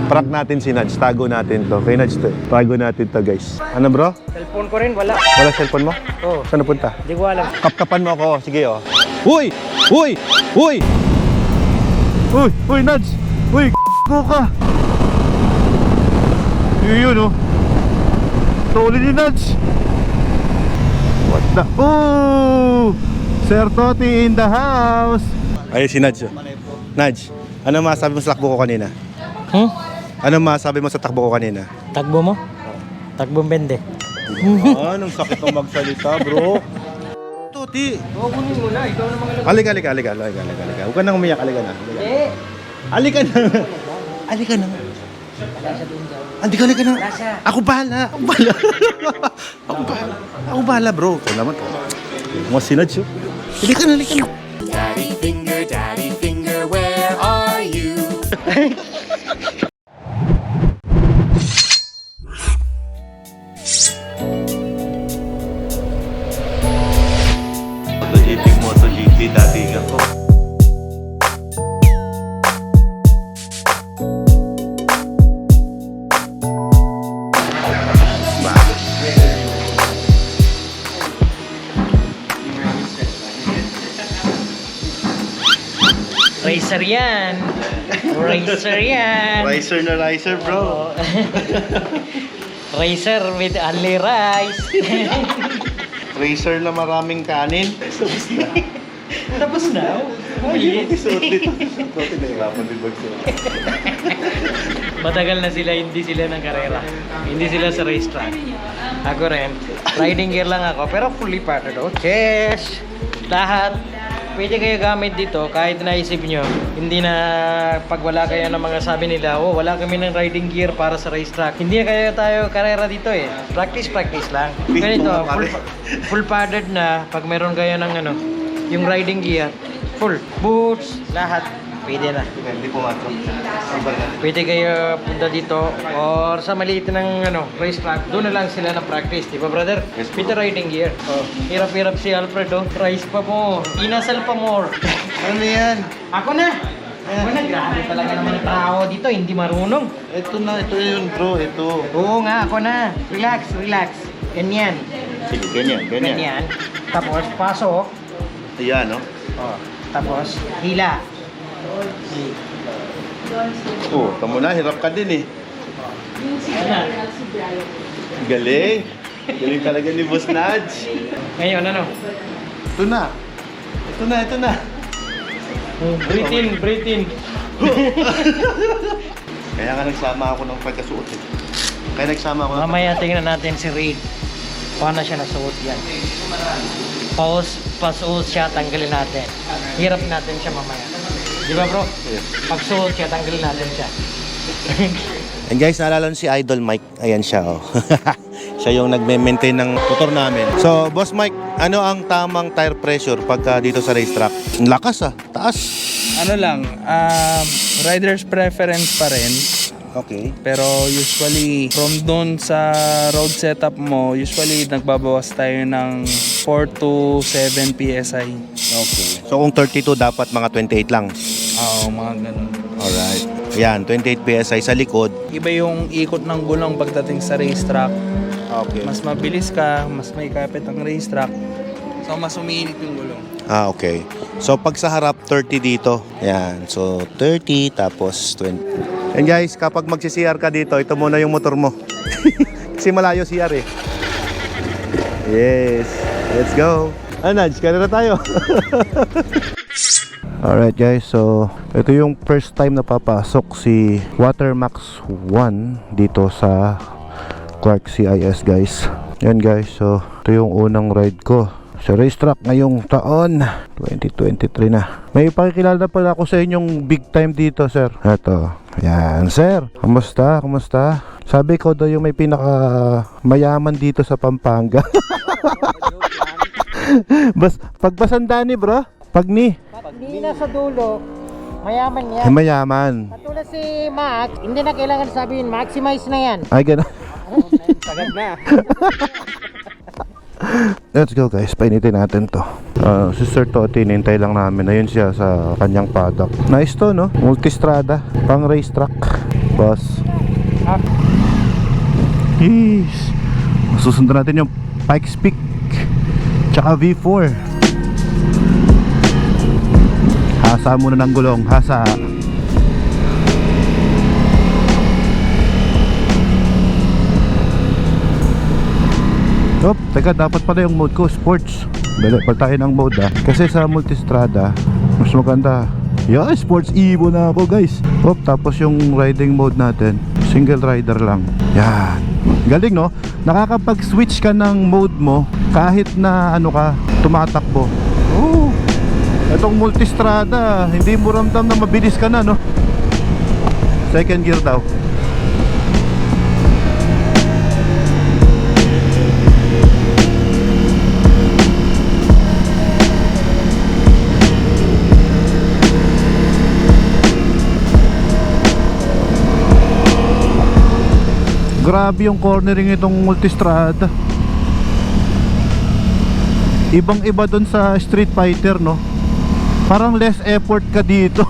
Prank natin si Nudge. Tago natin to. Kay Nudge to. Tago natin to, guys. Ano bro? Cellphone ko rin, wala. Wala cellphone mo? Oo. Saan napunta? Hindi ko alam. Kapkapan mo ako. Sige, oh. Uy! Uy! Uy! Uy! Uy, Nudge! Uy! Ko ka! Yun, oh. Tuli ni Nudge! What the? Oh! Sir Toti in the house! Ayun si Nudge. Nudge, ano masabi mo sa takbo ko kanina? Ano masabi mo sa takbo ko kanina? Tagbo mo? Tagbong bende. Anong sakit ng magsalita, bro? Toti! Kunin mo na, ikaw na mga Halika. Huwag ka nang umiyak, halika na. Halika na. Halika na. Halika na. Ako bahala. Ako bahala, bro. Ito naman. Mga sinadyo. Halika na. Daddy finger, where are you? MotoGP, dating ako. Racer yan. Racer yan. Ricer na ricer, bro. Racer with only rice. Racer na maraming kanin. Tapos na? Ulit. Matagal na sila, hindi sila ng karera. Hindi sila sa racetrack. Ako rin. Riding gear lang ako, pero fully partnered. Oh, chess! Lahat. Pwede kayo gamit dito kahit naisip nyo. Hindi na pag wala kayo ng mga sabi nila, oh, wala kami ng riding gear para sa racetrack. Hindi kayo tayo karera dito eh. Practice lang. Ganito, full padded na pag meron kayo ng ano, yung riding gear, full. Boots, lahat. Pwede na. Hindi pumasok. Pwede kayo punta dito or sa maliit ng ano, racetrack. Doon na lang sila na practice, di ba brother? Yes, With the riding gear. Oh. Hirap-hirap si Alfredo. Rice pa more. Inasal pa more. Ano yan? Ako na! Ako na, grabe talaga naman ang tao dito, hindi marunong. Ito yun, bro. Ito. Oo nga, ako na. Relax. Ganyan. Sige, ganyan. Tapos, pasok. Ayan, no? Oh. Tapos, hila. Oh, tamo na. Hirap ka din, eh. Ayan. Galing. Galing talaga ni Boss Nudge. Ngayon, ano? Ito na. Breathe in. Kaya nga nagsama ako ng pagkasuot, eh. Mamaya tingnan natin si Reid. Paano siya nasuot yan? Pasuot siya, tanggalin natin. Hirap natin siya mamaya. Di ba bro? Yes. Pag suot siya, tanggalin natin siya. And guys, naalala nyo si Idol Mike. Ayan siya, oh. Siya yung nagme-maintain ng motor namin. So, Boss Mike, ano ang tamang tire pressure pagka dito sa racetrack? Ang lakas, ah. Taas. Ano lang, rider's preference pa rin. Okay. Pero usually, from doon sa road setup mo, usually nagbabawas tayo ng 4 to 7 PSI. Okay. So, kung 32, dapat mga 28 lang. Oo, mga ganun. Alright. Yan, 28 PSI sa likod. Iba yung ikot ng gulong pagdating sa racetrack. Okay. Mas mabilis ka, mas may kapit ang racetrack. So, mas umiinit yung gulong. Okay. So, pag sa harap, 30 dito. Yan. So, 30 tapos 20. And guys, kapag magsi-CR ka dito, ito muna yung motor mo. Kasi malayo CR eh. Yes. Let's go. Nudge, kaya na tayo. Alright guys, so ito yung first time na papasok si Watermax 1 dito sa Clark CIS guys. Yan guys, so ito yung unang ride ko sa racetrack ngayong taon 2023 na. May pakikilala na pala ako sa inyong big time dito, sir. Ito, yan sir. Kamusta? Sabi ko daw yung may pinaka mayaman dito sa Pampanga. Pagbasandani bro, pagni Hindi na sa dulo, mayaman yan. mayaman. Katulad si Max, hindi na kailangan sabihin, maximize na yan. Ay gano'n. Sagad na. Let's go guys, painitin natin to. Si Sir Toti, nintay lang namin. Ayun siya sa kanyang paddock. Nice to, no? Multistrada, pang racetrack. Boss. Yes. Susundan natin yung Pikes Peak tsaka V4. Hasa muna ng gulong. Hasa. Teka, dapat pala yung mode ko sports. Dali, pag tayo ng mode kasi sa multistrada mas maganda. Yeah, sports Evo na ako guys. Tapos yung riding mode natin, single rider lang. Yan. Galing no? Nakakapag-switch ka ng mode mo kahit na ano ka, tumatakbo. Itong multistrada, hindi mo ramdam na mabilis ka na, no? Second gear daw. Grabe yung cornering itong multistrada. Ibang iba dun sa Street Fighter, no? Parang less effort ka dito.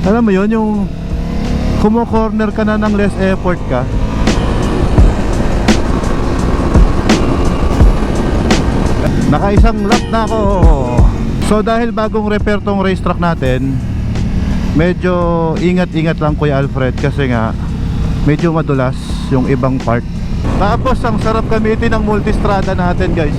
Alam mo yun, yung kumo-corner ka na ng less effort ka. Nakaisang lap na ako. So dahil bagong repair tong racetrack natin, medyo ingat-ingat lang Kuya Alfred, kasi nga medyo madulas yung ibang part. Tapos ang sarap gamitin ng multistrada natin guys.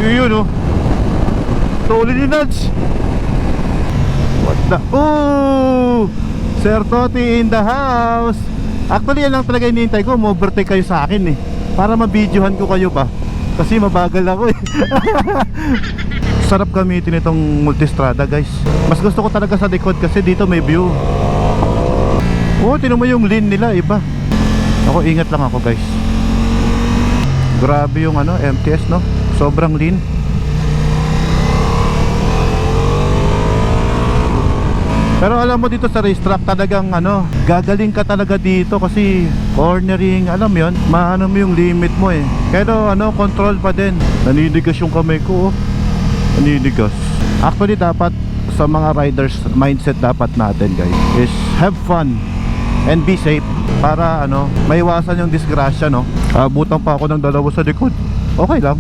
Yun, oh. Tuloy ni Nudge. What the? Oh! Sir Toti in the house. Actually, yan lang talaga hinihintay ko. Mo-overtake kayo sa akin eh, para mabidyohan ko kayo ba, kasi mabagal ako eh. Sarap gamitin itong multistrada guys. Mas gusto ko talaga sa likod kasi dito may view. Tinan mo yung lane nila, iba. Ako, ingat lang ako guys. Grabe yung MTS, no? Sobrang lean. Pero alam mo dito sa racetrack talagang gagaling ka talaga dito kasi cornering, alam mo yun, maano mo yung limit mo eh. Pero control pa din. Naninigas yung kamay ko, oh. Naninigas. Actually dapat sa mga riders, mindset dapat natin guys is have fun and be safe para maiwasan yung disgrasya, no? Abutan pa ako ng dalawa sa likod. Okay lang.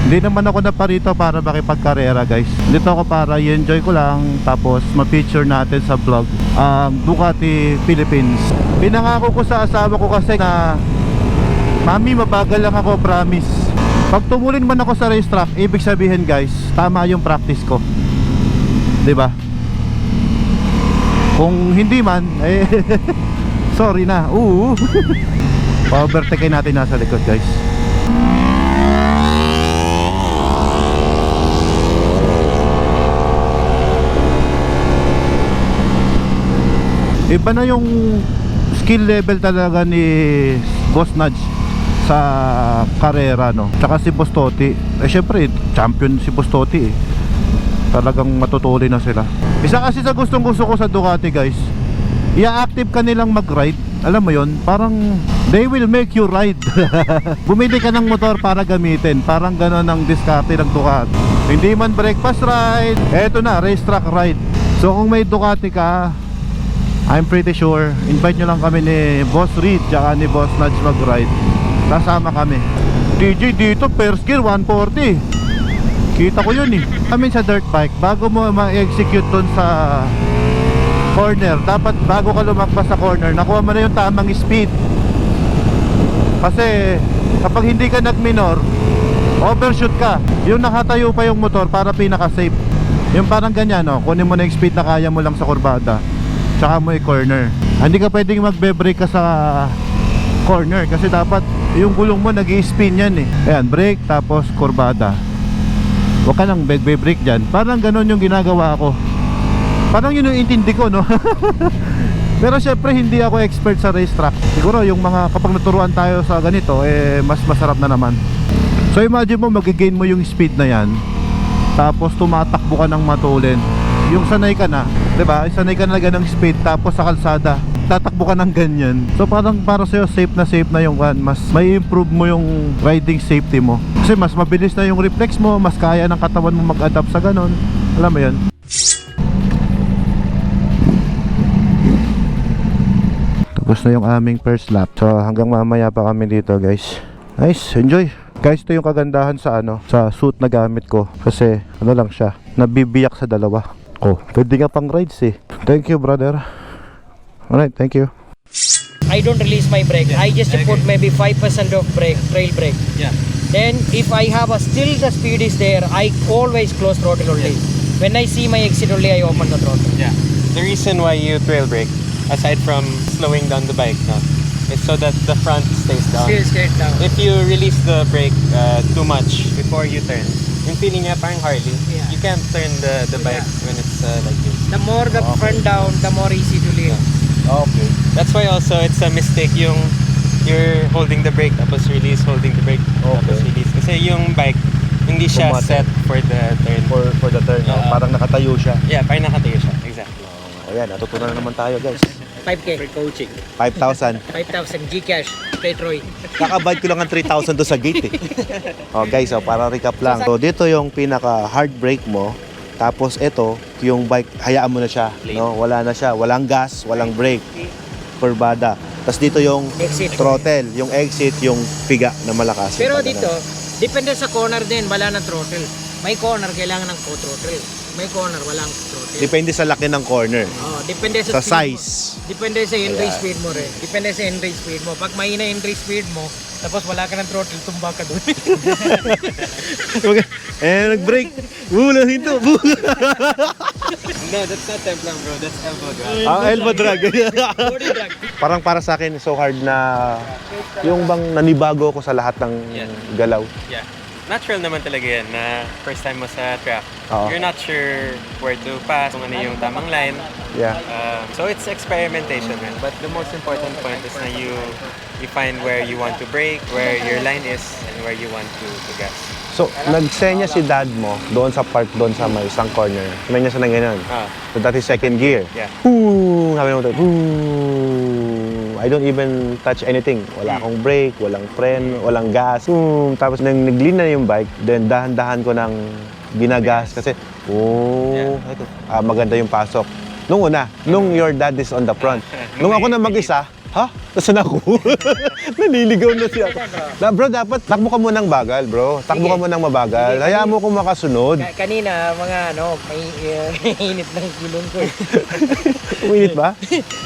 Hindi naman ako naparito para makipagkarera guys. Dito ako para i-enjoy ko lang, tapos ma-feature natin sa vlog Ducati Philippines. Pinangako ko sa asawa ko kasi na, Mami, mabagal lang ako, promise. Pag tumulin man ako sa racetrack, ibig sabihin guys, tama yung practice ko, 'di ba? Kung hindi man sorry na. Pa-overtake natin nasa likod guys. Iba na yung skill level talaga ni Boss Nudge sa karera, no? Tsaka si Boss Toti, syempre champion si Boss Toti eh. Talagang matutuloy na sila. Isa kasi sa gustong gusto ko sa Ducati guys, i-active ka nilang mag-ride. Alam mo yon, parang they will make you ride. Bumili ka ng motor para gamitin. Parang gano'n ang diskarte ng Ducati. Hindi man breakfast ride, eto na, racetrack ride. So kung may Ducati ka, I'm pretty sure invite nyo lang kami ni Boss Reed tsaka ni Boss Nudge mag-ride. Kasama kami. DJ dito first gear 140. Kita ko yun eh. Kami sa dirt bike, bago mo ma-execute dun sa corner, dapat bago ka lumakbas sa corner, nakuha mo na yung tamang speed. Kasi kapag hindi ka nag-minor, overshoot ka. Yung nakatayo pa yung motor para pinaka-safe. Yung parang ganyan, no? Kunin mo na yung speed na kaya mo lang sa kurbada, tsaka mo i-corner. Hindi ka pwedeng magbe-brake ka sa corner kasi dapat yung gulong mo nag-i-spin yan eh. Ayan, brake tapos kurbada. Huwag ka nang break dyan. Parang ganon yung ginagawa ko. Parang yun yung intindi ko, no? Pero syempre hindi ako expert sa racetrack. Siguro yung mga kapag naturuan tayo sa ganito, mas masarap na naman. So imagine mo, magigain mo yung speed na yan, tapos tumatakbo ka ng matulin. Yung sanay ka na, 'di ba? Sanay ka na ganang speed, tapos sa kalsada tatakbo ka ng ganyan. So parang para sa'yo safe na yung one. Mas may improve mo yung riding safety mo. Kasi mas mabilis na yung reflex mo, mas kaya ng katawan mo mag-adapt sa ganon. Alam mo yun? Tapos na yung aming first lap. So hanggang mamaya pa kami dito, guys. Nice, enjoy. Guys, ito yung kagandahan sa sa suit na gamit ko. Kasi lang siya, nabibiyak sa dalawa. Oh, pwede nga pang rides eh. Thank you, brother. Alright, thank you. I don't release my brake. I just put maybe 5% of brake, trail brake. Yeah. Then if I have still the speed is there, I always close throttle only. When I see my exit only, I open the throttle. Yeah. The reason why you trail brake, aside from slowing down the bike, no, is so that the front stays down. Still straight down. If you release the brake too much before you turn, yung feeling niya parang Harley, Yeah. you can't turn the bike when it's like this. The more the front down, the more easy to leave. Okay. That's why also it's a mistake yung you're holding the brake tapos release, holding the brake tapos release. Kasi yung bike, hindi siya Bumate. set for the turn. For the turn, Yeah. parang nakatayo siya. Yeah, parang nakatayo siya. Exactly. Ayan, natutunan na naman tayo, guys. 5K. Coaching. 5,000. 5,000 Gcash. Straight Roy. Kakabike ko lang ang 3,000 to sa gate eh. Oh guys, para recap lang. So dito yung pinaka hard brake mo. Tapos ito, yung bike, hayaan mo na siya. No? Wala na siya. Walang gas, walang brake. Kurbada. Tapos dito yung Exit. throttle, yung exit, yung piga na malakas. Pero Yung dito, depende sa corner din, wala ng throttle. May corner, kailangan ng throttle. May corner, walang throttle. depende sa laki ng corner. Oh, depende sa Sa speed size. mo. Depende sa entry Ayan. speed mo rin. Depende sa entry speed mo. Pag mahina entry speed mo, tapos wala ka ng throttle, tumba ka doon. Nag-brake. Wala ito. No, that's not templang, bro. That's elbow drag. Elbow drag. Body drag. Parang para sa akin, so hard na yung bang nanibago ko sa lahat ng Yeah. galaw. Yeah. Natural naman talaga yan na first time mo sa track. Oo. You're not sure where to pass, kung ano yung tamang line. Yeah. So it's experimentation, man. But the most important point is na you find where you want to brake, where your line is, and where you want to gas. So, nagsenya si dad mo doon sa park doon sa may isang corner. Sumenya siya ng ganyan. So, that is second gear. Yeah. Boom! Sabi mo, I don't even touch anything. Wala akong brake, walang friend, walang gas. Boom! Tapos nang naglina yung bike, then dahan-dahan ko ng ginagas kasi, maganda yung pasok. Nung una, nung your dad is on the front. Nung ako na mag-isa, Nasaan ako? Naniligaw na siya. Bro, dapat takbo ka munang bagal, bro. Takbo ka munang mabagal. Hayaan mo kung makasunod. Kanina, mga may init ng gulong ko. Uminit ba?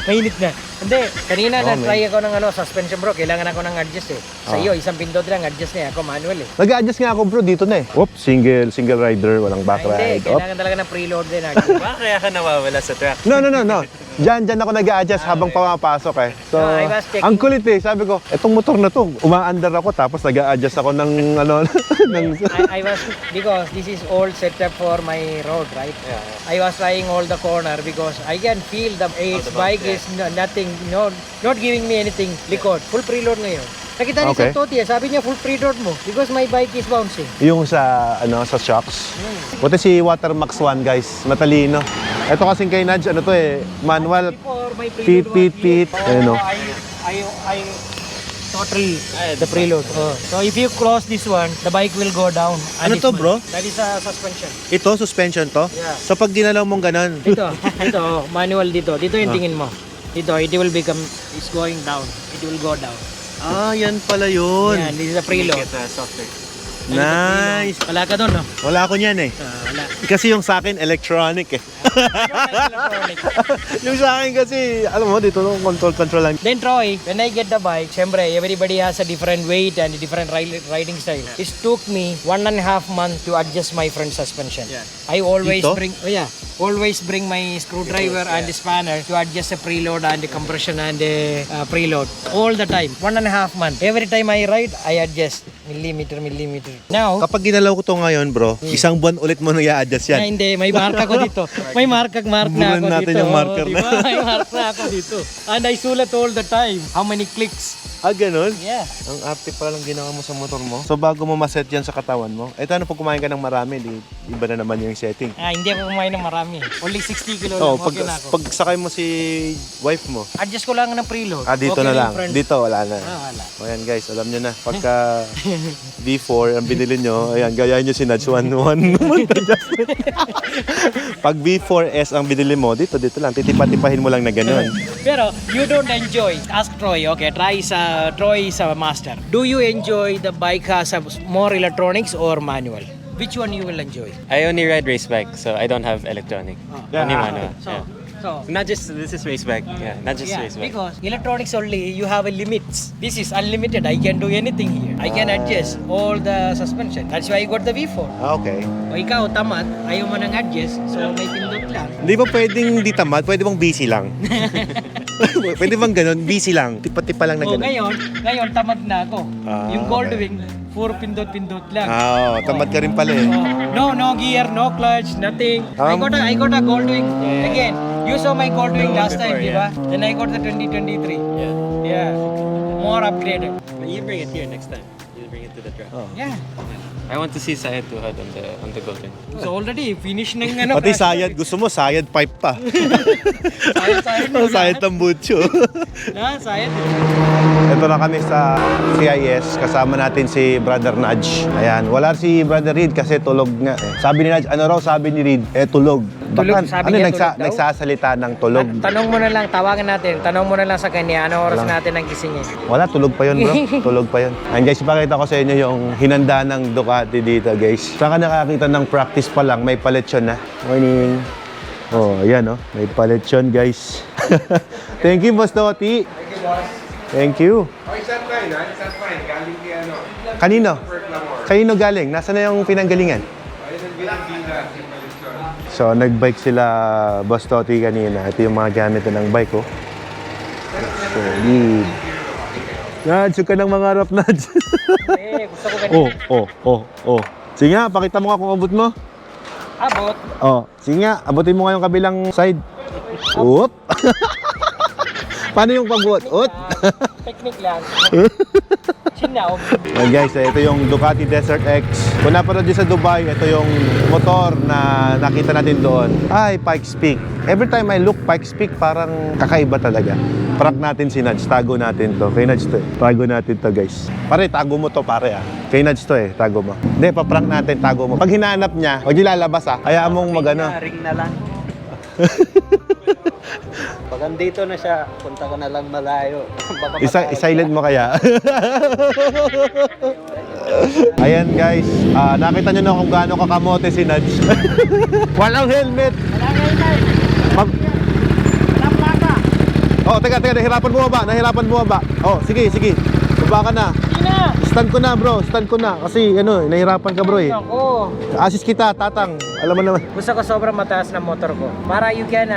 Mainit na. Hindi, kanina Oh, na-try ako ng suspension bro. Kailangan ako ng adjust eh. Sa iyo, isang pindot lang adjust na. Ako manual eh. Nag-a-adjust nga ako, bro, dito na eh. Whoop, single rider, walang back Hindi, ride. Oop. kailangan talaga ng preload din. Bakit kaya ka nawawala sa track? No. Diyan ako nag-a-adjust habang pumapasok eh. So, No, I was checking. ang kulit eh. Sabi ko, etong motor na to, umaandar ako tapos nag-a-adjust ako ng I was, because this is all setup for my road, right? I was trying all the corner because I can feel the its bike is nothing, not giving me anything likod. Full preload ngayon. Nakita ni Okay. sa Toti, sabi niya full preload mo because my bike is bouncing. yung sa shocks. Buti si Watermax 1, guys. Matalino. Ito kasing kay Nudge, manual. Before my preload Pit. Ayun, no? I totally the preload. So if you close this one, the bike will go down. Ano to, bro? That is a suspension. Ito, suspension to? Yeah. So pag ginalaw mong ganun, Ito, manual dito. Dito yung tingin mo. Dito, it will become, it's going down. It will go down. yan pala yun. Yan, this is a preload. Get softer. Nice. Wala ka doon, no? Wala ako niyan eh. Wala. Kasi yung sa akin, electronic eh. Electronic. Yung sa akin kasi, alam mo, dito control lang. Then Troy, when I get the bike, syempre, everybody has a different weight and a different riding style. It took me 1.5 months to adjust my front suspension. Yeah. I always Dito? bring, always bring my screwdriver and the spanner to adjust the preload and the compression and the preload all the time. 1.5 months. Every time I ride, I adjust millimeter. Now, Kapag ginalaw ko to ngayon, bro, isang buwan ulit mo nang i-adjust yan. hindi, may marka ko dito. May mark na Buran ako natin dito. yung marker Diba? May mark na ako dito. And I sulat all the time. How many clicks? Ganun? Yeah. Ang arte pa lang ginawa mo sa motor mo. So bago mo maset yan sa katawan mo, ito ano pag kumain ka ng marami, iba na naman yung setting. Hindi ako kumain ng marami. Only 60 kilo Oh, lang. Okay na ako. pag sakay mo si wife mo, Adjust ko lang ng preload. dito Okay na lang. yung front. Dito wala na. Wala. O yan guys, alam nyo na. Pagka V4 ang binili nyo, ayan, gayahin nyo si Nudge 1 adjustment. Pag V4S ang binili mo, dito lang. Titipa-tipahin mo lang na ganun. Pero you don't enjoy. Ask Troy, okay? Troy is a master. Do you enjoy the bike has a more electronics or manual? Which one you will enjoy? I only ride race bike, so I don't have electronic. Only manual. So, Not just, this is race bike. Yeah, not just race bike. because electronics only, you have a limits. This is unlimited. I can do anything here. I can adjust all the suspension. That's why I got the V4. Okay. O ikaw, tamad, ayaw mo nang adjust, so may pindot lang. Hindi ba pwedeng di tamad? Pwede bang busy lang? Pwede bang ganun? Busy lang. Tipa-tipa lang na O ganun. ngayon tamad na ako. Yung Gold okay. Wing, puro pindot-pindot lang. Tamad ka rin pala eh. No gear, no clutch, nothing. I got a Gold Wing. Again, you saw my Gold Wing last time, before, di ba? Then I got the 2023. Yeah. More upgraded. But you bring it here next time. You bring it to the track. Yeah. I want to see Syed Tuhad on the Golden. So already, finish ng ano. Pati sayad, gusto mo sayad pipe pa. Sayad Sayad tambucho. Sayad. Ito na kami sa CIS, kasama natin si Brother Nudge. Ayan, wala si Brother Reed kasi tulog nga. Sabi ni Nudge, ano raw sabi ni Reed? Tulog. Tulog, sabi niya tulog daw? nagsasalita ng tulog. Tanong mo na lang, tawagan natin. Tanong mo na lang sa kanya, ano oras natin ang gising niya. Wala, tulog pa yun bro. Tulog pa yun. And guys, ipakita ko sa inyo yung hinanda ng Ducati dito guys. Saan ka nakakita ng practice pa lang, may paletsyon na. Morning. Oh, ayan oh. May paletsyon guys. Thank you, Boss Doti. Thank you, boss. Thank you. Oh, it's not fine, ha? It's not fine. Galing kay ano. Kanino? Perclamor. Kanino galing? Nasaan na yung pinanggalingan? Ayun ang binibina. So, nag-bike sila Boss Toti kanina. Ito yung mga gamit ng bike, oh. Solid. Nudge, huwag ka nang mangarap, Nudge. Gusto ko ganyan. Oh. Sige nga, pakita mo nga kung abot mo. Abot. Sige nga, abutin mo nga yung kabilang side. Oop. Paano yung pag-buot? Technique lang. Chinaw. Well guys, ito yung Ducati Desert X. Kung napanood din sa Dubai, ito yung motor na nakita natin doon. Ay, Pikes Peak. Every time I look Pikes Peak, parang kakaiba talaga. Prank natin si Nudge, tago natin to. Kay Nudge to eh. Tago natin to guys. Pare, tago mo to pare ah. Kay Nudge to eh, tago mo. Hindi, paprank natin, tago mo. Pag hinahanap niya, huwag nilalabas ah. Hayaan mong magano. Ring na lang. Pag andito na siya, punta ko na lang malayo. Baka I-silent mo kaya. Ayan guys, nakita nyo na kung gaano kakamote si Nudge. Walang helmet. Teka, nahirapan bumaba. Sige. Baba ka na. Stand ko na bro, Kasi nahirapan ka bro eh. Ako. Assist kita, tatang. Alam mo naman. Gusto ko sobrang mataas na motor ko. Para you can,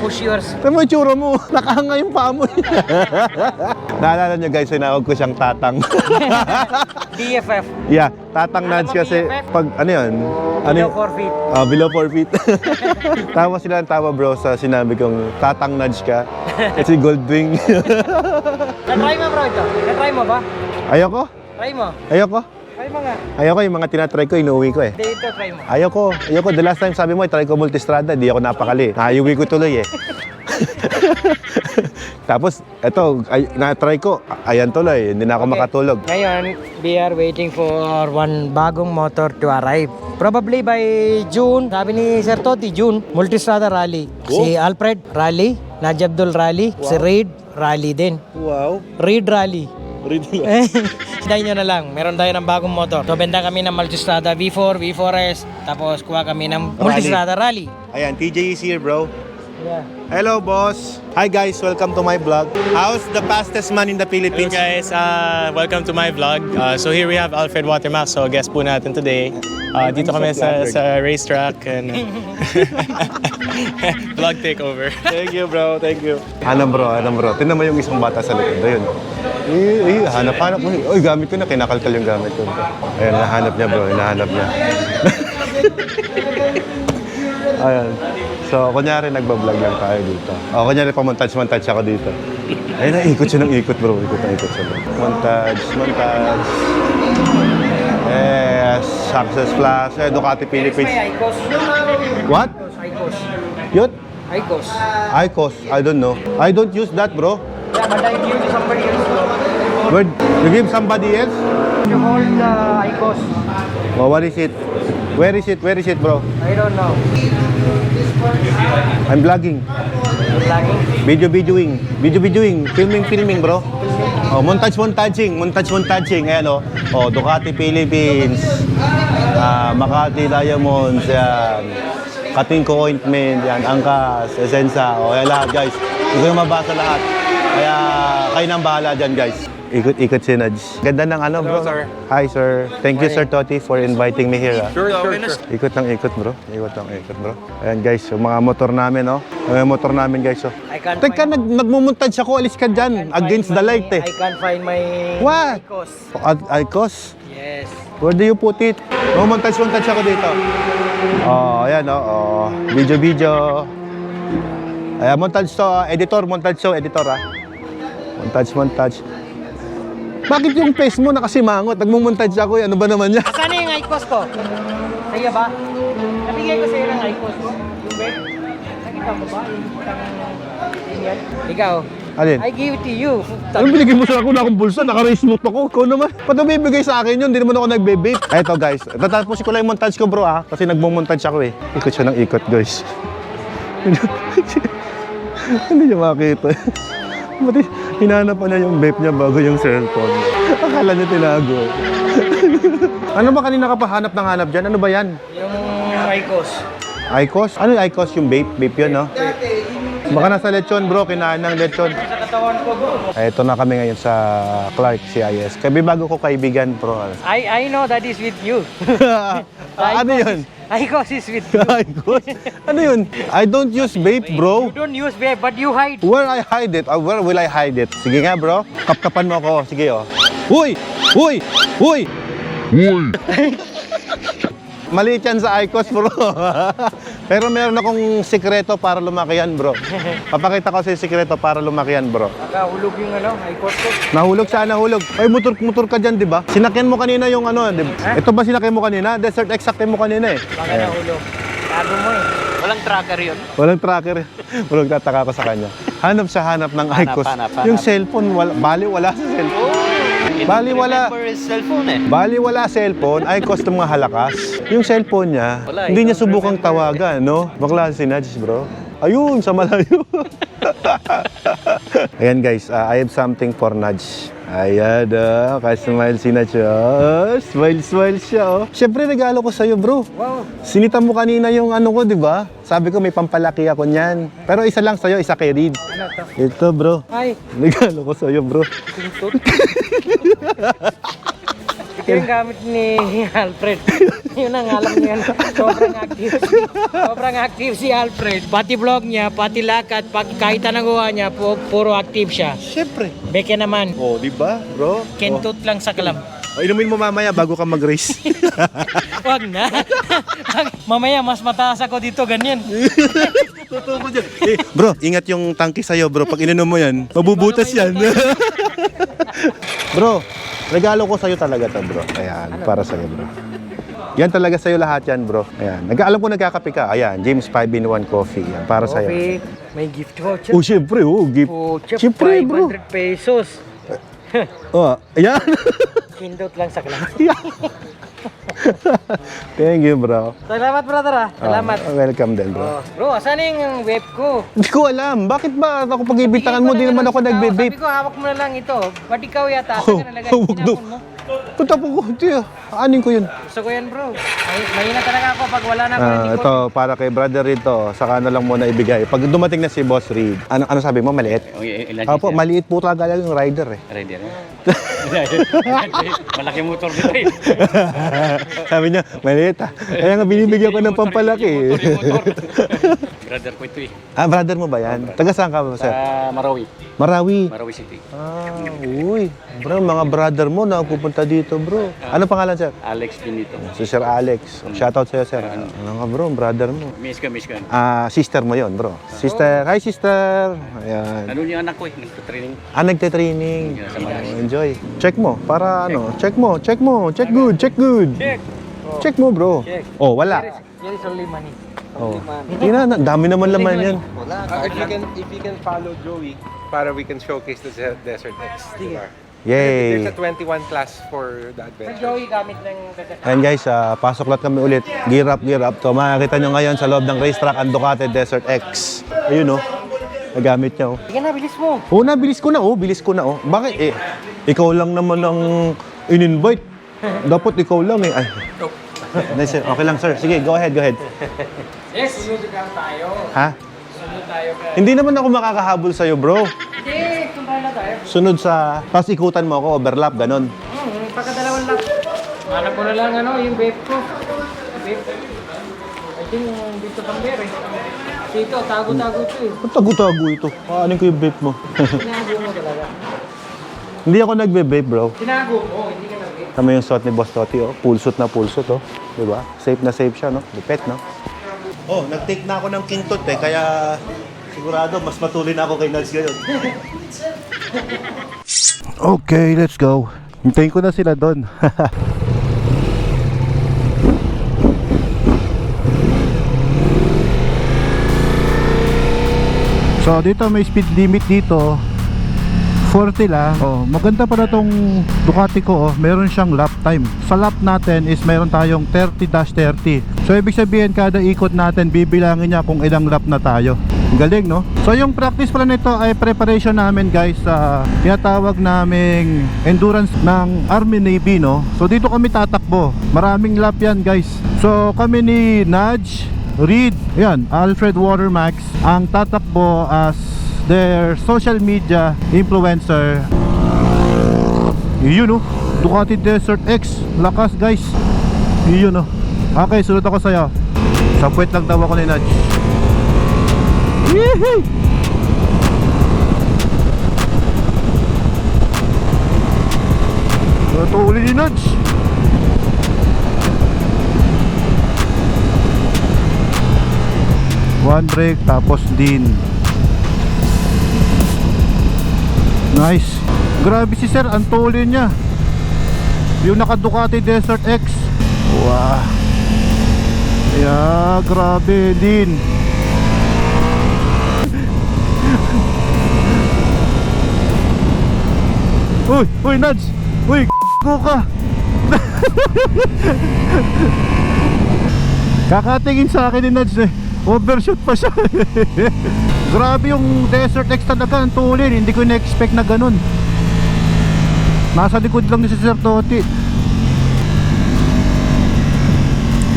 push yours. Tignan mo yung tsura mo, nakahanga yung paa mo. Naalala nyo guys, sinawag ko siyang tatang. DFF. Yeah, tatang Ano Nudge bang kasi BFF? pag yun? Below 4 feet. Below 4 feet. Tawa sila ng tawa bro sa sinabi kong tatang Nudge ka. Kasi Goldwing. Na-try mo bro ito? Na-try mo ba? Ayoko. Try mo. Try mo nga. Ayoko yung mga tinatry ko, inuwi ko eh. Hindi, ito try mo. Ayoko. The last time sabi mo, try ko multistrada, di ako napakali. Naiuwi ko tuloy eh. Tapos, eto, na-try ko, ayan tuloy, hindi na ako makatulog. Ngayon, we are waiting for one bagong motor to arrive. Probably by June, sabi ni Sir Toti, June, Multistrada Rally. Si Alfred Rally, Najee Abdul Rally, si Reed Rally din. Wow. Reed Rally. Hintayin nyo na lang, meron tayo ng bagong motor. So, benta kami ng Multistrada V4, V4S, tapos kuha kami ng Multistrada Rally. Ayan, TJ is here bro. Yeah. Hello, boss. Hi, guys. Welcome to my vlog. How's the fastest man in the Hello Philippines? guys, welcome to my vlog. So here we have Alfred Watermax, so guest po natin today. Dito kami sa racetrack and vlog takeover. Thank you, bro. Thank you. Hanap, bro. Tingnan mo yung isang bata sa likod. Ayun. Hanap. Uy, gamit ko na. Kinakalkal yung gamit ko. Ayun, nahanap niya, bro. Hinahanap niya. Ayun. So, kunyari nagbablog lang tayo dito. Kunyari pamontage ako dito. Ayun, ikot siya ng ikot, bro. Ikot siya, bro. Montage. Yes, success flash. Ducati Philippines. Icos. What? Icos. Yun? Icos. Icos, I don't know. I don't use that, bro. Yeah, but I give to somebody else. Where you give somebody else? You hold the Icos. Oh, what is it? Where is it, bro? I don't know. I'm vlogging. You're lagging? Videoing. Filming, bro. Oh, montaging. Ayan, oh. Oh, Ducati Philippines. Makati Diamonds, yan. Kating Ointment, yan. Angkas, Essenza. Oh, yan lahat, guys. Hindi ko yung mabasa lahat. Kaya, kayo nang bahala dyan, guys. Ikot si Nudge. Ganda ng ano, bro. Hello, sir. Hi, sir. Thank you, Sir Toti, for inviting me here. Sure. Ikot, bro. Bro. Ayan, guys. Yung mga motor namin, oh. Yung motor namin, guys, oh. I can't Teka, nagmumontage ako. Alis ka dyan. Against the light, eh. I can't find my What? Icos. Icos? Yes. Where do you put it? Montage ako dito. Oh, ayan, oh. Video. Ayan, montage to. Editor, ah. Montage. Bakit yung face mo nakasimangot? Nagmumontage ako, ano ba naman yan? Saan yung Icos ko? Sa'yo ba? Nabigay ko sa'yo ng Icos ko. Yung bag? Nakita mo ba? Yan. Ikaw. Alin? I give it to you. Anong binigay mo sa ako na akong bulsa? Naka-race note ako. Ikaw naman. Ba't bibigay sa akin yun? Hindi naman ako nagbe-vape. Eto guys, tatapusin ko lang yung montage ko bro ah. Kasi nagmumontage ako eh. Ikot siya ng ikot guys. Hindi niya makita. Pati hinanapan niya yung vape niya bago yung cellphone. Akala niya tinago. Ano ba kanina ka pa hanap dyan? Ano ba yan? Yung Icos. Icos? Ano yung Icos? Yung vape? Vape yun no? Baka nasa lechon bro, kinain ng lechon. Sa katawan ko bro. Ito na kami ngayon sa Clark CIS. Kabi bago ko kaibigan bro. I know that is with you. Ano yun? Icos is with you. Icos? Ano yun? I don't use vape bro. You don't use vape but you hide. Where I hide it? Where will I hide it? Sige nga bro, kapkapan mo ako. Sige oh. Uy! Maliit yan sa Icos bro. Pero meron akong sikreto para lumaki yan bro. Papakita ko sa sikreto para lumaki yan bro. Nakahulog yung Icos ko. Nahulog siya, nahulog. Ay, motor ka dyan, di ba? Sinakyan mo kanina yung ano, di ba? Ito ba sinakyan mo kanina? Desert Exact mo kanina eh. Baka nahulog. Sabi mo eh. Walang tracker yun. Walang tracker. Walang tataka ko sa kanya. Hanap ng Icos. hanap. Yung cellphone, wala sa cellphone. Bali wala cellphone, Icos ng mga halakas. Yung cellphone niya, hindi niya subukang tawagan, no? Bakla si Nudge, bro. Ayun, sa malayo. Ayan guys, I have something for Nudge. Ayan, smile si Nudge. Smile siya, oh. Siyempre, regalo ko sa'yo, bro. Wow. Sinita mo kanina yung ano ko, di ba? Sabi ko, may pampalaki ako niyan. Pero isa lang sa'yo, isa kay Reed. Ano to? Ito, bro. Ay, Regalo ko sa'yo, bro. tingtot. Ito yung gamit ni Alfred. Yun ang alam niya. Sobrang active si Alfred. Pati vlog niya, pati lakad, kahit anong gawa niya, puro active siya. Siyempre. Beke naman, Oh, di ba, bro? kentot lang sa kalam. Oh, inumin mo mamaya bago ka mag-race. Wag na. Mamaya mas mataas ako dito, ganyan. Totoo ko dyan. Bro, ingat yung tangki sa'yo, bro. Pag ininom mo yan, mabubutas yan. Bro, regalo ko sa'yo talaga to, bro. Ayan, para sa'yo, bro. Yan talaga sa'yo lahat yan, bro. Ayan. Alam ko nagkakape ka. Ayan, James 5-in-1 coffee. Yan, para sa'yo. Okay, may gift ko. Oh, syempre, oh. Gift. Oh, Syempre, bro. 500 pesos. Oh, ayan. Kindot lang sa kalam. Thank you, bro. Salamat, brother ah. Salamat. Welcome din, bro. Oh, bro, saan yung vape ko? Hindi ko alam. Bakit ba ako pag-ibintangan mo, di naman ako nagbe-vape? Sabi ko, hawak mo na lang ito. Ba't ikaw yata? Saan ka nalagay? Huwag Tinapon mo? Punta po ko. Anin ko yun. Gusto ko yan, bro. Mahina talaga ako pag wala na ako. Hindi ko. Ito, para kay brother rito. Saka na lang muna ibigay. Pag dumating na si Boss Reed. Ano sabi mo? Maliit? Opo, maliit po talaga yung rider eh. Rider. Malaki motor dito eh. Sabi niya, maliit ah. Kaya nga binibigyan ko ng pampalaki. Brother ko ito eh. Brother mo ba yan? Taga saan ka ba, sir? Marawi. Marawi. Marawi City. Uy. Bro, mga brother mo na pupunta dito, bro. Ano pangalan, sir? Alex din dito. Si Sir Alex. Shoutout sa'yo, sir. Ano nga, bro, brother mo. Miss ka. Sister mo yon, bro. Sister, hi sister. Ayan. Ano yung anak ko eh, nagtutraining. Nagte-training. Sa Maras. Enjoy. Check mo, para ano, check mo. Check good. Check mo, bro. Oh, wala. Here is only money. Oh. Hindi na, dami naman laman yan. If you can follow Joey, para we can showcase the Desert X. Diba? Yay. There's a 21 class for the adventure. Joey gamit ng Ayan guys, pasok lahat kami ulit. Gear up. So makikita nyo ngayon sa loob ng racetrack ang Ducati Desert X. Ayun oh. Nagamit niya oh. Sige na, bilis mo. Oo na, bilis ko na oh. Bakit eh? Ikaw lang naman ang in-invite. Dapat ikaw lang eh. Ay. Nice, sir. Okay lang sir. Sige, go ahead. Yes, sunod ka tayo. Ha? Sunod tayo. Hindi naman ako makakahabol sa'yo bro. Hindi, sunod na tayo. Sunod sa, tapos ikutan mo ako, overlap, ganon. Pagkadalawang lap. Hanap ko na lang yung vape ko. Vape. I think dito pamber eh. Dito, tago-tago ito eh. Ba't tago-tago ito? Paanin ko yung vape mo? Tinago mo talaga. Hindi ako nagbe-vape bro. Tinago mo, hindi ka nag-vape. Tama yung suot ni Boss Toti, oh. Full suit oh. Diba? Safe na safe siya, no? Lupet, no? Oh, nag-take na ako ng King Tut, eh. Kaya sigurado, mas matuloy na ako kay Nals ngayon. Okay, let's go. Hintayin ko na sila doon. So, dito may speed limit dito. 40 lang. Oh, maganda pala tong Ducati ko, oh. Meron siyang lap time. Sa lap natin is meron tayong 30-30. So ibig sabihin kada ikot natin bibilangin niya kung ilang lap na tayo. Galing, no? So yung practice pala nito ay preparation namin guys sa tinatawag naming endurance ng Army Navy, no? So dito kami tatakbo. Maraming lap yan guys. So kami ni Nudge, Reed, yan, Alfred Watermax ang tatakbo as their social media influencer. Yun oh, Ducati Desert X. Lakas guys. Yun oh. Okay, sunod ako sa'yo. Sa puwet lang daw ako ni Nudge. Yehey! Ito uli ni Nudge. One break tapos din. Nice. Grabe si sir, ang tuloy niya. Yung naka Ducati Desert X. Wow. Yeah, grabe din. Uy, Nudge. Uy, ko ka. Kakatingin sa akin ni Nudge eh. Overshoot pa siya. Grabe yung Desert X talaga, ang tulin. Hindi ko na-expect na ganun. Nasa likod lang ni si Sir Toti.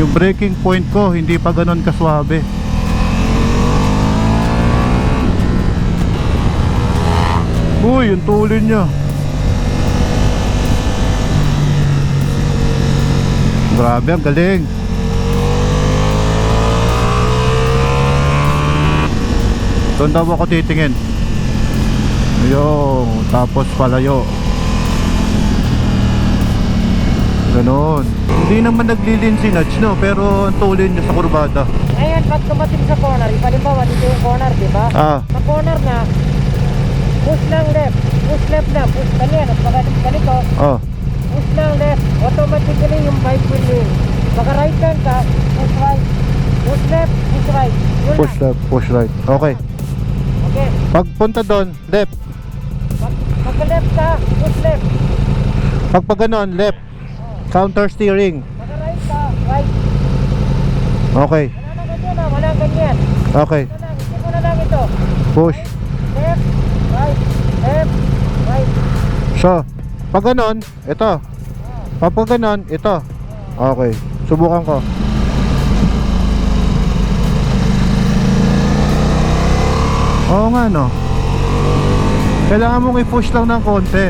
Yung breaking point ko hindi pa ganun kaswabe. Uy, yung tulin niya. Grabe, ang galing. Doon daw ako titingin. Ayun, tapos palayo. Ganon. Hindi naman naglilin si Nudge, no? Pero ang tulin niya sa kurbada. Ngayon, pag tumating sa corner, halimbawa dito yung corner, di ba? Sa corner na, push lang left na, push kanyan, at pag ganito, push lang left, automatically yung bike will lean. Pag right hand ka, push right, push left, push right. Yun Push lang. left, push right. Okay. Okay. Pag punta doon, left. Pag left ka, push left. Pag ganon, left. Counter steering. Pag right ka, right. Okay. Wala ganyan. Okay. Hindi ko na lang ito. Push. Left, right. So, pag ganon, ito. Kapag ganon, ito. Okay, subukan ko. Oo nga, no? Kailangan mong i-push lang ng konti.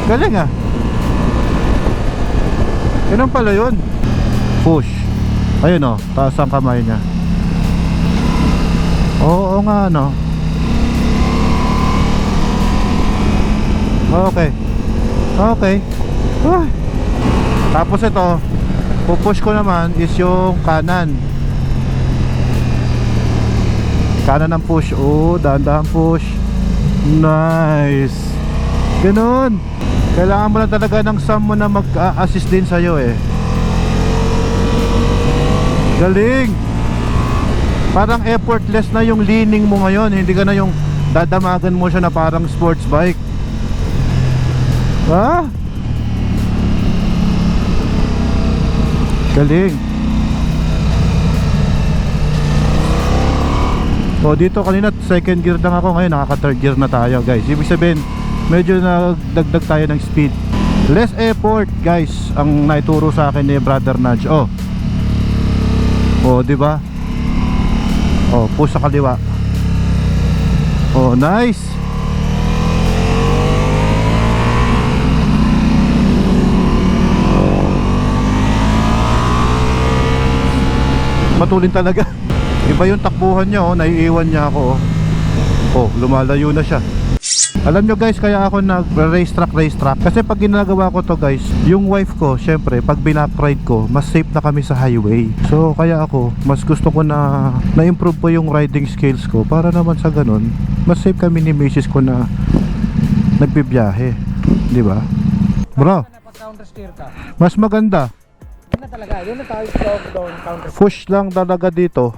Galing ah. Ganun pala yun. Push. Ayun o, taas ang kamay niya. Oo nga, no? Okay. Okay. Ay. Tapos ito, pupush ko naman is yung kanan. Kanan ang push. Oh, dahan-dahan push. Nice. Ganun. Kailangan mo lang talaga ng someone na mag-assist din sa'yo eh. Galing. Parang effortless na yung leaning mo ngayon. Hindi ka na yung dadamagan mo siya na parang sports bike. Ha? Galing. So dito kanina second gear lang ako, ngayon nakaka third gear na tayo guys. Ibig sabihin medyo nagdagdag tayo ng speed. Less effort guys ang naituro sa akin ni Brother Nudge. Oh, di ba? Oh, push sa kaliwa. Oh, nice. Matulin talaga. Iba yung takbuhan niya, oh, naiiwan niya ako. Oh, lumalayo na siya. Alam nyo guys, kaya ako nag-race track. Kasi pag ginagawa ko to guys, yung wife ko, syempre, pag binakride ko, mas safe na kami sa highway. So, kaya ako, mas gusto ko na na-improve po yung riding skills ko para naman sa ganun, mas safe kami ni Mrs. ko na nagbibiyahe. Di ba? Bro, Counter steer ka. mas maganda. Yun na talaga. Yun na tayo down counter. Push lang talaga dito.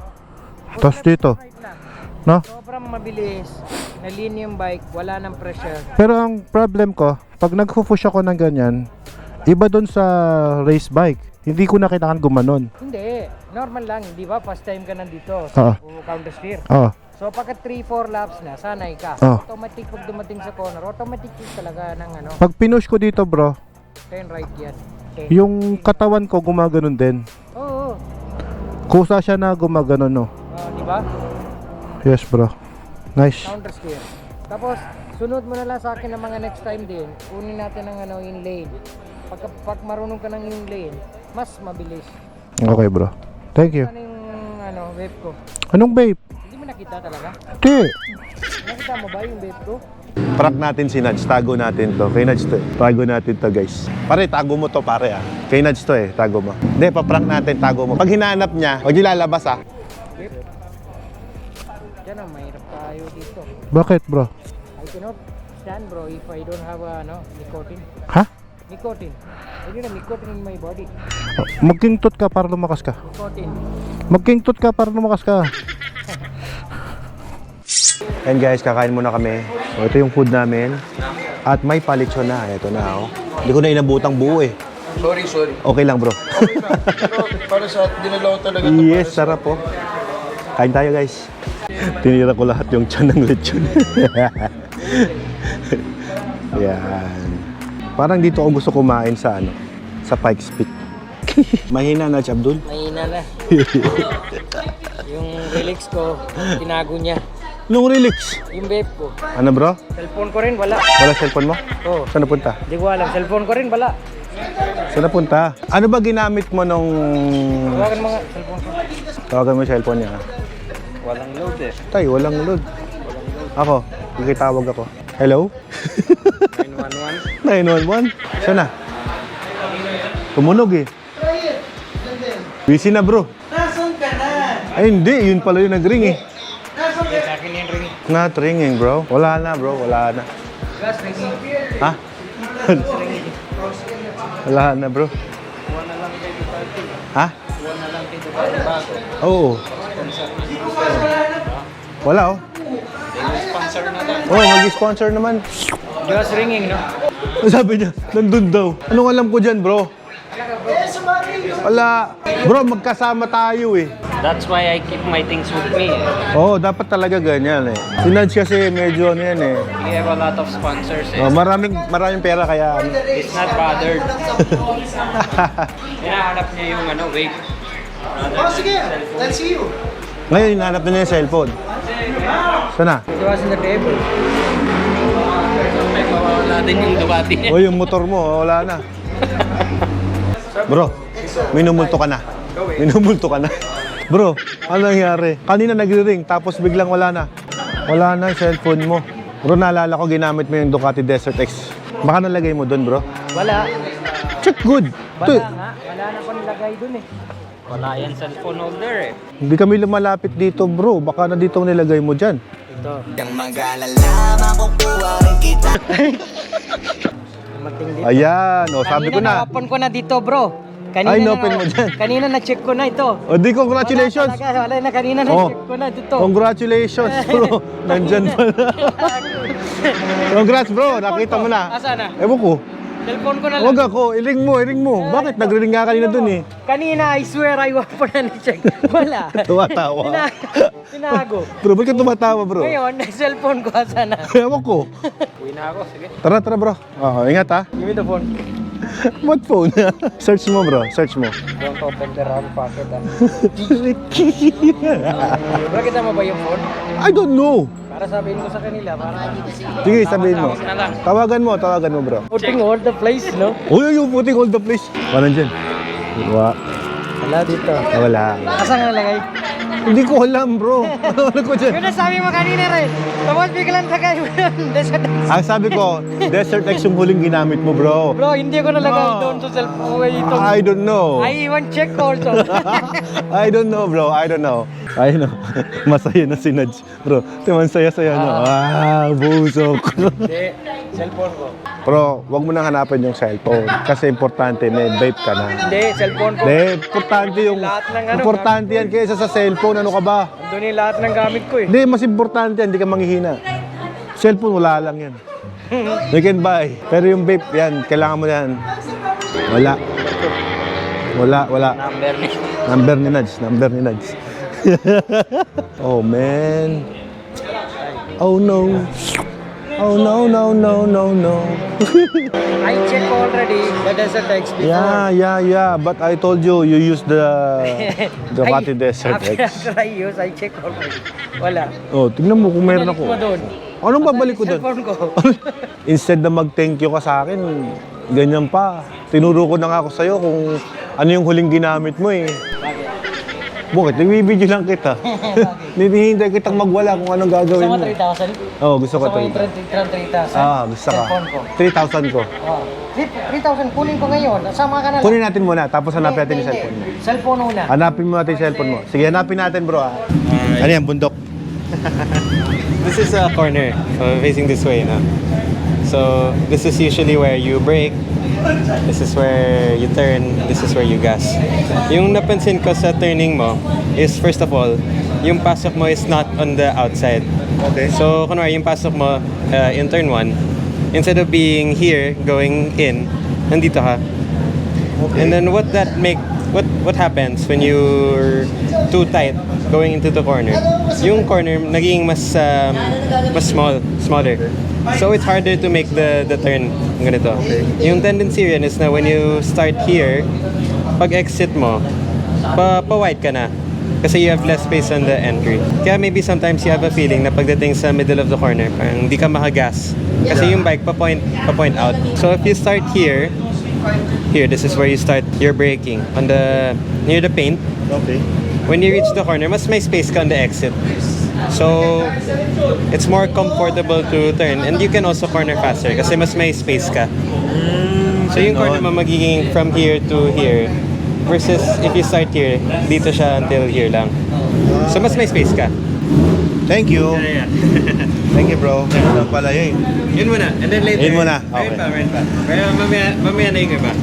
Tapos dito. Right lang. No? Sobrang mabilis. Nalinis yung bike. Wala nang pressure. Pero ang problem ko, pag nag-push ako ng ganyan, iba dun sa race bike. Hindi ko na kailangan gumanon. Hindi. Normal lang. Di ba? First time ka nandito. Oo. Counter steer. Oh, So pagka 3-4 laps na, sanay ka. Oh. Automatic pag dumating sa corner, automatic yun talaga ng ano, pag pinush ko dito bro, 10 right yan. 10. yung katawan ko gumaganon din. Oo. Kusa siya na gumaganon, no? Di ba? Yes bro. Nice. Counter steer. Tapos, sunod mo na lang sa akin ng mga next time din. Kunin natin ang ano, in lane. Pag marunong ka ng in lane, mas mabilis. Okay bro. Thank you. Ano yung ano, vape ko? Anong babe? Hindi mo nakita talaga? Di. Nakita mo ba yung vape ko? Prank natin si Nudge. Tago natin to. Kay Nudge to eh. Tago natin to guys. Pare, tago mo to pare ah. Kay Nudge to eh. Tago mo. Hindi, pa-prank natin. Tago mo. Pag hinanap niya, huwag niyo lalabas ah. Vape. Diyan ang mahirap tayo dito. Bakit bro? I cannot stand bro if I don't have nicotine. Ha? Nicotine. I need a nicotine in my body. Magkingtot ka para lumakas ka. Nicotine. Magkingtot ka para lumakas ka. And guys, kakain muna kami. So, ito yung food namin. At may palitsyon na. Ito na, oh. Hindi ko na inabutang buo eh. Sorry. Okay lang, bro. Para sa dinalaw talaga Yes, sarap po. Kain tayo, guys. Tinira ko lahat yung tiyan ng lechon. Yan. Parang dito ako gusto kumain sa ano, sa Pikes Peak. Mahina na, Abdul. Mahina na. Yung relax ko, tinago niya. Nung relax. Yung vape ko. Ano, bro? Cellphone ko rin, wala. Wala cellphone mo? Oo. Saan napunta? Hindi ko alam. Cellphone ko rin, wala. Saan napunta? Ano ba ginamit mo nung... Tawagan mga cellphone ko. Tawagan mo yung cellphone niya. Walang load eh. Tay, walang load. Ako, ikitawag ako. Hello? 911. 911? Saan na? Tumunog eh. Busy na bro. Nasaan ka na? Ay hindi, yun pala yung nag-ring eh. Sa akin yung ring. Not ringing bro. Wala na bro, wala na. Gas ringing. Ha? Wala na bro. Ha? Oo. Wala oh. Oh, mag-sponsor naman. Gas ringing, no? Sabi niya, nandun daw. Anong alam ko dyan bro? Wala. Bro, magkasama tayo eh. That's why I keep my things with me. Oo, dapat talaga ganyan eh. Si Nudge kasi medyo ano yan eh. We have a lot of sponsors. Oh, maraming pera kaya It's not bothered. Hinahanap niya yung vape. ngayon hinahanap na niya yung cellphone. Sana? It was in the table. May mawawala din yung Ducati niya. O yung motor mo, wala na. Bro, minumulto ka na. Minumulto ka na. Bro, ano nangyari? Kanina nagre-ring, tapos biglang wala na. Wala na yung cellphone mo. Bro, naalala ko ginamit mo yung Ducati Desert X. Baka nalagay mo doon, bro. Wala. Check good. Wala nga. Wala na ko nilagay dun eh. Wala yan cellphone holder eh. Hindi kami lumalapit dito, bro. Baka na dito nilagay mo dyan. Ito. Matindi. Ayan, o sabi ko na. na-open ko na dito, bro. Kanina Ay, na-open mo dyan. Kanina na-check ko na ito. O di, congratulations. Wala talaga, wala na. Kanina Oh, na-check ko na dito. Congratulations, bro. Nandyan pala. Congrats, bro. Nakita mo na. Asa na? Ewan ko. Cellphone ko na lang. Huwag ako. Iling mo. Bakit? Nagre-ring nga kanina dun eh. Kanina, I swear, I pa na na-check. Wala. Tumatawa. Tinago. Bro, ba't ka tumatawa, bro? Ngayon, cellphone ko, asa na? Ewan ko. Uwi na ako, sige. Tara, bro. Ingat ha. Give me the phone. What phone? Search mo, bro. Search mo. Don't open the wrong pocket, Bakit mo ba yung phone? I don't know. Para sabihin ko sa kanila, para Sige, sabihin mo. na lang. Tawagan mo, bro. Putting all the place, no? Uy, yung putting all the place. Walang dyan. Wala dito. Wala. Asan nga lagay? Hindi ko alam, bro. Ano ko dyan? Yun na sabi mo kanina rin. Tapos biglang tagay mo yun. Ang sabi ko, Desert X yung huling ginamit mo, bro. Bro, hindi ko nalagay No. doon sa cellphone. Ito. I don't know. I even check also. I don't know, bro. I don't know. Masaya na si Nudge. Bro, timan saya-saya na. Busok. Hindi, cellphone ko. Bro, wag mo nang hanapin yung cellphone. Kasi importante, may vape ka na. Hindi, cellphone ko. Hindi, importante yung... Lahat ng ano, Importante yan kaysa sa cellphone. Ano ka ba? Doon yung lahat ng gamit ko eh. Hindi, mas importante yan. Hindi ka manghihina. Cellphone, wala lang yan. You can buy. Pero yung vape, yan. Kailangan mo yan. Wala. Number ni. Number ni Nudge. Oh, man. Oh, no. Oh, no. I check already the Desert X before. Yeah. But I told you, you use the Ducati Desert X. After I use, I check already. Wala. Oh, tingnan mo kung meron Balik ako. mo doon. Anong babalik ko doon? Cellphone ko. Instead na mag-thank you ka sa akin, ganyan pa. Tinuro ko na nga ako sa'yo kung ano yung huling ginamit mo eh. Bakit? Nagbibideo lang kita. Hinihintay kitang magwala kung anong gagawin Gusto mo mo. 3,000? Oo, gusto ko Gusto mo yung 3,000. 3,000? Gusto ka. Cellphone ko. 3,000 ko. Oh. 3,000 kunin ko ngayon. Sama ka na lang. Kunin natin muna, tapos hanapin natin yung Hindi, cellphone mo. hindi. Cellphone una. Hanapin mo natin yung cellphone mo. Sige, hanapin natin bro. Ano yan, bundok? This is a corner, facing this way, no? So this is usually where you brake. This is where you turn. This is where you gas. Yung napansin ko sa turning mo is, first of all, yung pasok mo is not on the outside. Okay. So kunwari yung pasok mo in turn 1, instead of being here going in, nandito ka. Okay. And then what happens when you're too tight going into the corner? Yung corner naging mas smaller. So it's harder to make the turn ganito. Yung tendency rin is na when you start here, pag exit mo, pa-wide ka na. Kasi you have less space on the entry. Kaya maybe sometimes you have a feeling na pagdating sa middle of the corner, parang hindi ka makagas. Kasi yung bike pa-point out. So if you start here, this is where you start your braking near the paint. Okay. When you reach the corner, mas may space ka on the exit. So it's more comfortable to turn, and you can also corner faster kasi mas may space ka. So yung corner mo magiging from here to here versus if you start here, dito siya until here lang. So mas may space ka. Thank you. Thank you bro. Ano pala yun? Yun muna, and then later. Yun muna, okay. Meron pa. Pero mamaya na yung iba.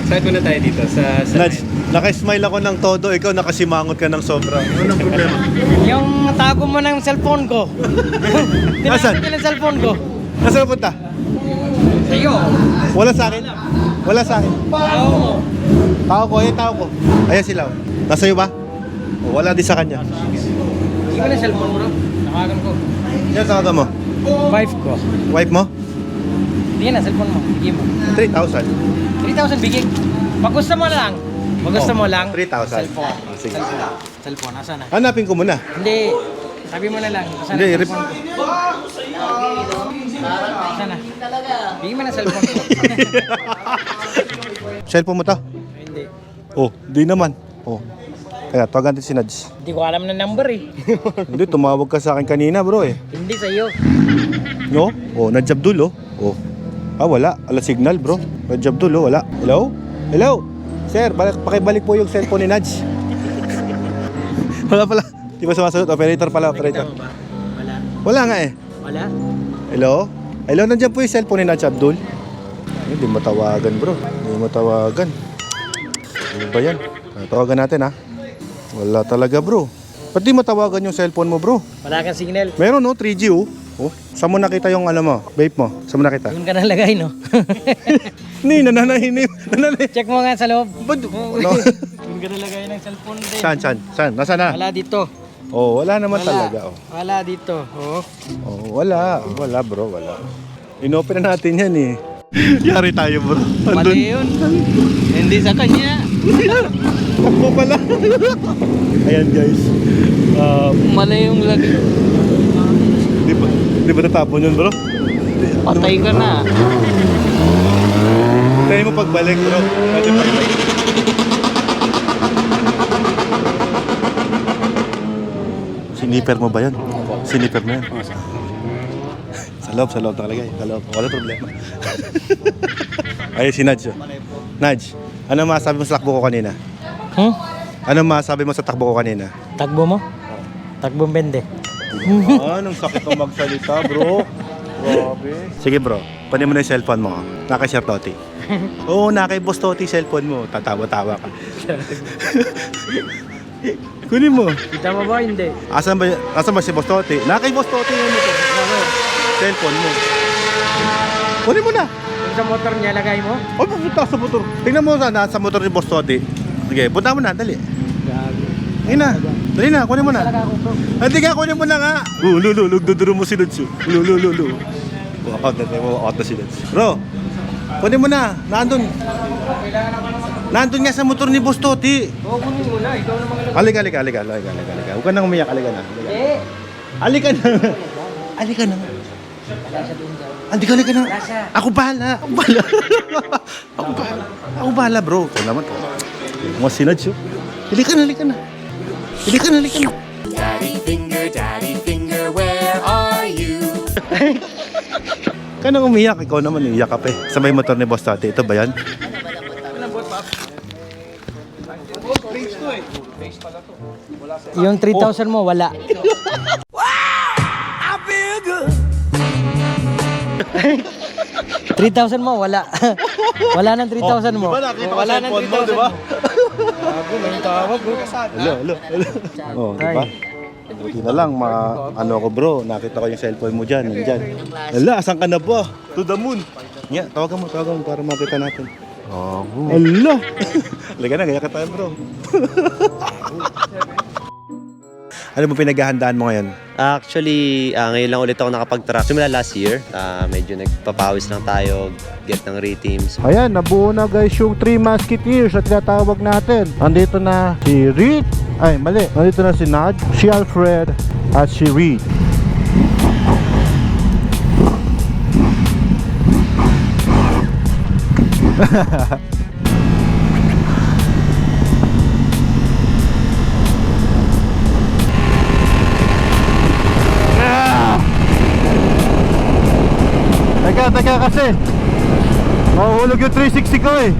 Start muna tayo dito sa Nudge, naka-smile ako ng todo, ikaw nakasimangot ka ng sobra. Anong problema? Yung tago mo ng cellphone ko. Nasaan? Tinago ko ng cellphone ko. Nasaan punta? Sa'yo. Wala sa akin. Wala sa akin. Tao mo. Tao ko, tao ko. Ayan sila. Nasa iyo ba? O, wala din sa kanya. Hindi mo na cellphone bro. Nakagan ko. Yan, tawagan mo. Wife ko. Wife mo? Hindi na, cellphone mo. Bigay mo. 3,000. 3,000 bigay. Pag gusto mo lang. Pag gusto mo lang. 3,000. Cellphone. Sige. Cellphone. Asa na? Hanapin ko muna. Hindi. Sabi mo na lang. Asa na Hindi, cellphone ko? Asa na? Bigay mo na cellphone ko. Cellphone mo to? Hindi. Oh, di naman. Oh. Kaya, tawagan din si Nads. Hindi ko alam na number eh. Hindi, tumawag ka sa akin kanina bro eh. Hindi sa'yo. No? Oh, Nads Abdul oh. Oh. Ah, wala. Ala signal bro. Nads Abdul oh, wala. Hello? Hello? Sir, pakibalik po yung cellphone ni Nads. Wala pala. Di ba sumasagot? Operator pala, operator. Nakita mo ba? Wala. Wala nga eh. Wala? Hello? Hello, nandiyan po yung cellphone ni Nads Abdul. Hindi matawagan bro. Hindi matawagan. Ano ba yan? Tawagan natin ha. Wala talaga bro. Ba't di matawagan yung cellphone mo bro? Wala kang signal. Meron no, 3G oh. Oh, saan mo nakita yung alam mo? Vape mo? Saan mo nakita? Doon ka nalagay no? Ni, nananahinim. Nananahinim. Check mo nga sa loob. Ba't? No. Doon ka nalagay ng cellphone din. Saan? Nasaan na? Wala dito. Oh, wala naman talaga oh. Wala dito. Oh. Oh, wala. Wala bro, wala. Inopen na natin yan eh. Yari tayo bro. Mali yun. Hindi sa kanya. Takbo pala. Ayan guys. Mali yung lagi. Di ba natapon yun bro? Patay ka na. Tayo mo pagbalik bro. Pwede pagbalik. Siniper mo ba yan? Siniper mo yan? Sa loob nakalagay. Sa loob. Wala problema. Ay, si Nadj. Nadj, ano masabi mo sa takbo ko kanina? Ano masabi mo sa takbo ko kanina? Takbo mo? Takbo bende. Anong sakit ng magsalita, bro? Grabe. Sige, bro. Panin mo na yung cellphone mo. Naka-share Toti. Oo, naka-boss Toti cellphone mo. Tatawa-tawa ka. Kunin mo. Kita mo ba? Hindi. Asan ba si boss Toti? Naka-boss Toti yung cellphone mo. Kunin mo na. Yung sa motor niya, lagay mo? O, pupunta sa motor. Tingnan mo sana sa motor ni boss Toti. Sige, punta mo na. Dali. Ayun na. Dali na, kunin mo na. Hindi ka, kunin mo na nga. Duduro mo si Lutsu. Walkout na si Lutsu. Bro, kunin mo na. Nandun nga sa motor ni Boss Toti. Oo, kunin mo na. Ikaw naman Halika. Huwag ka nang umiyak, halika na. Halika na. Halika na. Halika na. Ako bahala. Ako bahala, bro. Ito naman po. Mga sinadyo. Halika na. Daddy finger, where are you? Ka nang umiyak. Ikaw naman, iyak ka pa eh. Sa may motor ni Boss Toti. Ito ba yan? Yung 3,000 mo, wala. I feel good. 3,000 mo, wala. Wala ng 3,000 mo. Wala ng 3,000 di ba? Bago, may tawag. Hello. Oh, di ba? Buti na lang, ano ko bro, nakita ko yung cellphone mo dyan, nandyan. Hala, asan ka na ba? To the moon. Nga, tawagan mo para makita natin. Oh, hala. Halika na, gaya ka tayo bro. Ano mo pinaghahandaan mo ngayon? Actually, ngayon lang ulit ako nakapag-track. Simula last year, medyo nagpapawis lang tayo, get ng re-teams. Ayan, nabuo na guys yung 3 Musketeers at tinatawag natin. Andito na si Reed. Ay, mali. Andito na si Nad, si Alfred, at si Reed. Teka kasi mahuhulog yung 360 ko eh.